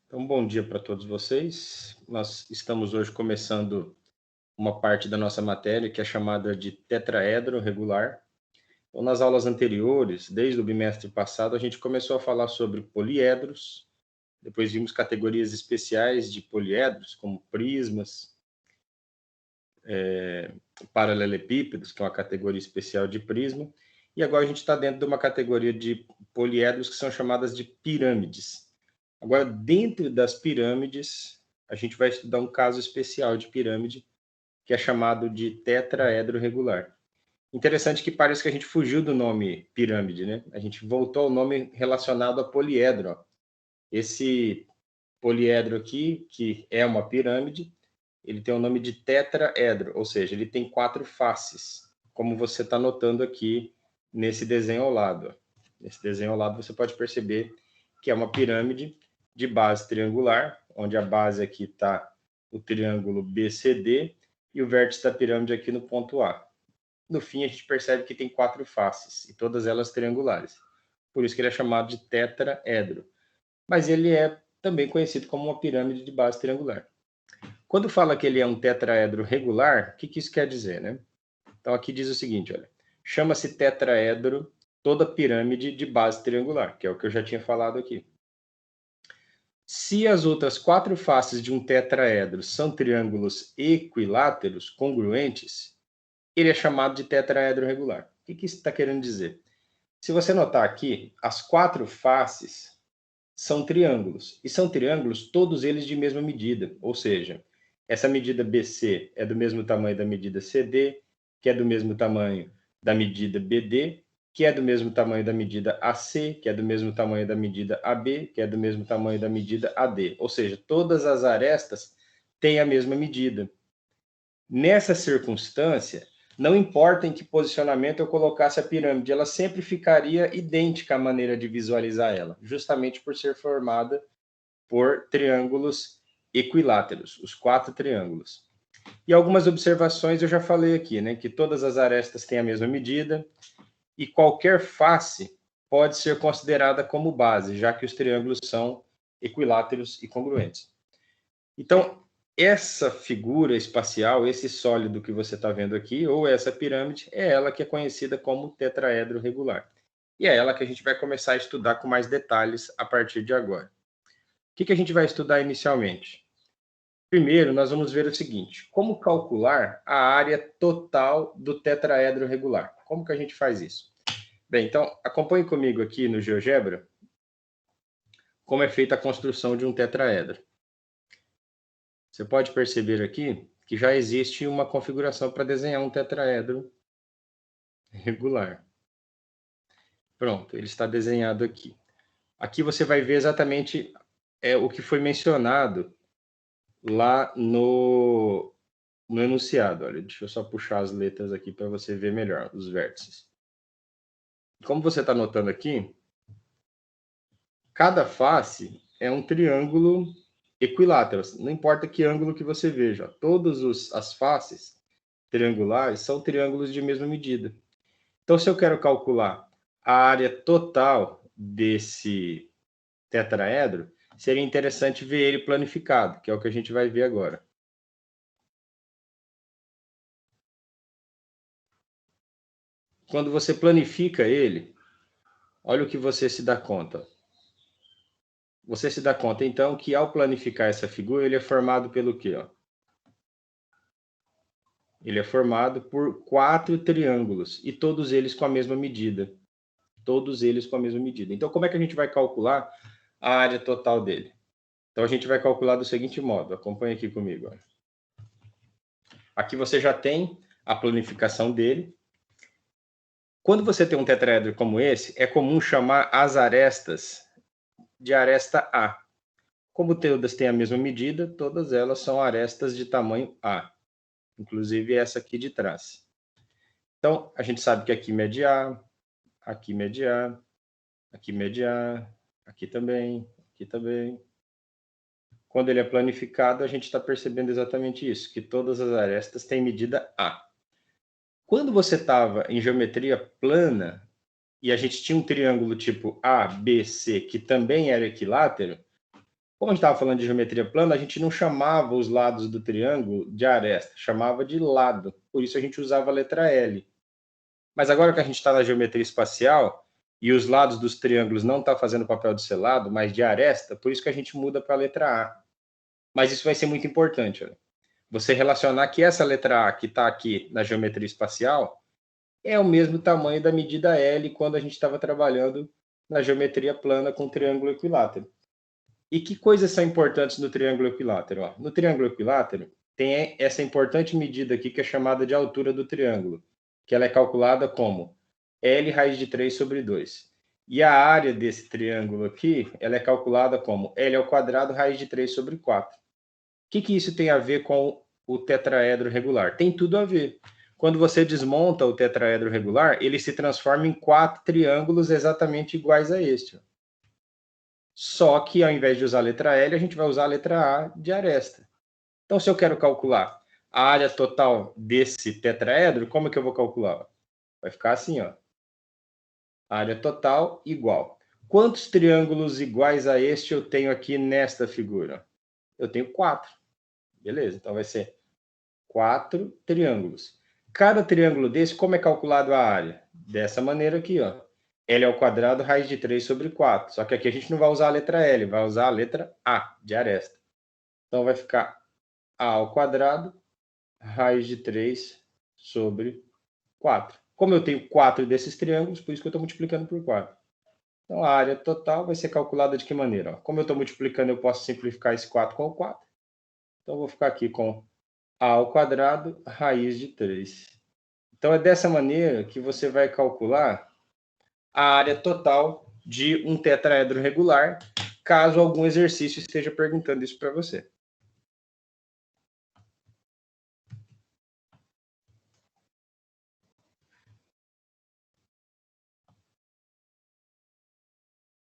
Então, bom dia para todos vocês. Nós estamos hoje começando uma parte da nossa matéria que é chamada de tetraedro regular. Então, nas aulas anteriores, desde o bimestre passado, a gente começou a falar sobre poliedros, depois vimos categorias especiais de poliedros, como prismas, paralelepípedos, que é uma categoria especial de prisma, e agora a gente está dentro de uma categoria de poliedros que são chamadas de pirâmides. Agora, dentro das pirâmides, a gente vai estudar um caso especial de pirâmide, que é chamado de tetraedro regular. Interessante que parece que a gente fugiu do nome pirâmide, né? A gente voltou ao nome relacionado a poliedro. Esse poliedro aqui, que é uma pirâmide, ele tem o nome de tetraedro, ou seja, ele tem 4 faces, como você está notando aqui nesse desenho ao lado. Nesse desenho ao lado você pode perceber que é uma pirâmide de base triangular, onde a base aqui está o triângulo BCD e o vértice da pirâmide aqui no ponto A. No fim, a gente percebe que tem 4 faces, e todas elas triangulares. Por isso que ele é chamado de tetraedro. Mas ele é também conhecido como uma pirâmide de base triangular. Quando fala que ele é um tetraedro regular, o que isso quer dizer, né? Então aqui diz o seguinte, olha, chama-se tetraedro toda pirâmide de base triangular, que é o que eu já tinha falado aqui. Se as outras 4 faces de um tetraedro são triângulos equiláteros, congruentes, ele é chamado de tetraedro regular. O que isso está querendo dizer? Se você notar aqui, as 4 faces são triângulos, e são triângulos todos eles de mesma medida, ou seja, essa medida BC é do mesmo tamanho da medida CD, que é do mesmo tamanho da medida BD, que é do mesmo tamanho da medida AC, que é do mesmo tamanho da medida AB, que é do mesmo tamanho da medida AD. Ou seja, todas as arestas têm a mesma medida. Nessa circunstância, não importa em que posicionamento eu colocasse a pirâmide, ela sempre ficaria idêntica à maneira de visualizar ela, justamente por ser formada por triângulos equiláteros, os 4 triângulos. E algumas observações eu já falei aqui, né? Que todas as arestas têm a mesma medida e qualquer face pode ser considerada como base, já que os triângulos são equiláteros e congruentes. Então, essa figura espacial, esse sólido que você está vendo aqui, ou essa pirâmide, é ela que é conhecida como tetraedro regular. E é ela que a gente vai começar a estudar com mais detalhes a partir de agora. O que a gente vai estudar inicialmente? Primeiro, nós vamos ver o seguinte: como calcular a área total do tetraedro regular? Como que a gente faz isso? Bem, então, acompanhe comigo aqui no GeoGebra como é feita a construção de um tetraedro. Você pode perceber aqui que já existe uma configuração para desenhar um tetraedro regular. Pronto, ele está desenhado aqui. Aqui você vai ver exatamente o que foi mencionado lá no enunciado. Olha, deixa eu só puxar as letras aqui para você ver melhor os vértices. Como você está notando aqui, cada face é um triângulo equilátero. Não importa que ângulo que você veja, todas as faces triangulares são triângulos de mesma medida. Então, se eu quero calcular a área total desse tetraedro, seria interessante ver ele planificado, que é o que a gente vai ver agora. Quando você planifica ele, olha o que você se dá conta. Você se dá conta, então, que ao planificar essa figura, ele é formado pelo quê? Ó? Ele é formado por 4 triângulos, e todos eles com a mesma medida. Todos eles com a mesma medida. Então, como é que a gente vai calcular a área total dele? Então, a gente vai calcular do seguinte modo. Acompanhe aqui comigo. Ó. Aqui você já tem a planificação dele. Quando você tem um tetraedro como esse, é comum chamar as arestas de aresta A. Como todas têm a mesma medida, todas elas são arestas de tamanho A. Inclusive essa aqui de trás. Então, a gente sabe que aqui mede A, aqui mede A, aqui mede A, aqui também, aqui também. Quando ele é planificado, a gente está percebendo exatamente isso, que todas as arestas têm medida A. Quando você estava em geometria plana e a gente tinha um triângulo tipo A, B, C, que também era equilátero, Como a gente estava falando de geometria plana, a gente não chamava os lados do triângulo de aresta, chamava de lado. Por isso a gente usava a letra L. Mas agora que a gente está na geometria espacial e os lados dos triângulos não estão fazendo o papel de ser lado, mas de aresta, por isso que a gente muda para a letra A. Mas isso vai ser muito importante. Olha. Você relacionar que essa letra A que está aqui na geometria espacial é o mesmo tamanho da medida L quando a gente estava trabalhando na geometria plana com triângulo equilátero. E que coisas são importantes no triângulo equilátero? Ó, no triângulo equilátero, tem essa importante medida aqui que é chamada de altura do triângulo, que ela é calculada como L raiz de 3 sobre 2. E a área desse triângulo aqui, ela é calculada como L ao quadrado raiz de 3 sobre 4. O que isso tem a ver com o tetraedro regular? Tem tudo a ver. Quando você desmonta o tetraedro regular, ele se transforma em 4 triângulos exatamente iguais a este. Só que ao invés de usar a letra L, a gente vai usar a letra A de aresta. Então, se eu quero calcular a área total desse tetraedro, como é que eu vou calcular? Vai ficar assim, ó. Área total igual. Quantos triângulos iguais a este eu tenho aqui nesta figura? Eu tenho 4. Beleza, então vai ser 4 triângulos. Cada triângulo desse, como é calculado a área? Dessa maneira aqui, ó. L ao quadrado, raiz de 3 sobre 4. Só que aqui a gente não vai usar a letra L, vai usar a letra A, de aresta. Então vai ficar A ao quadrado, raiz de 3 sobre 4. Como eu tenho 4 desses triângulos, por isso que eu estou multiplicando por 4. Então a área total vai ser calculada de que maneira? Ó? Como eu estou multiplicando, eu posso simplificar esse 4 com o 4. Então eu vou ficar aqui com A ao quadrado, raiz de 3. Então é dessa maneira que você vai calcular a área total de um tetraedro regular, caso algum exercício esteja perguntando isso para você.